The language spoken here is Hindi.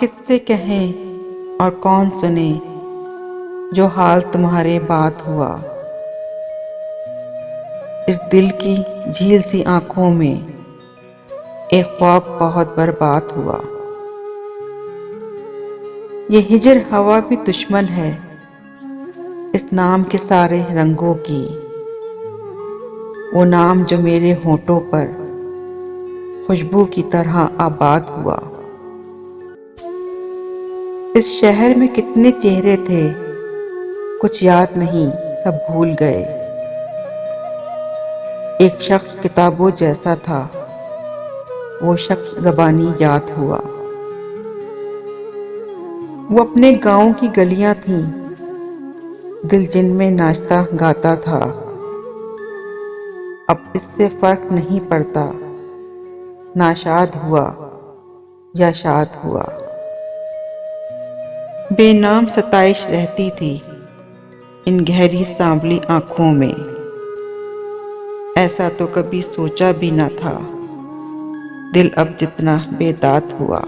किससे कहें और कौन सुने जो हाल तुम्हारे बात हुआ। इस दिल की झील सी आंखों में एक ख्वाब बहुत बर्बाद हुआ। ये हिजर हवा भी दुश्मन है इस नाम के सारे रंगों की। वो नाम जो मेरे होठों पर खुशबू की तरह आबाद हुआ। इस शहर में कितने चेहरे थे कुछ याद नहीं, सब भूल गए। एक शख्स किताबों जैसा था, वो शख्स ज़बानी याद हुआ। वो अपने गांव की गलियां थीं, दिल जिनमें नाचता गाता था। अब इससे फर्क नहीं पड़ता, नाशाद हुआ या शाद हुआ। बेनाम सताइश रहती थी इन गहरी सांवली आंखों में। ऐसा तो कभी सोचा भी न था, दिल अब जितना बेदात हुआ।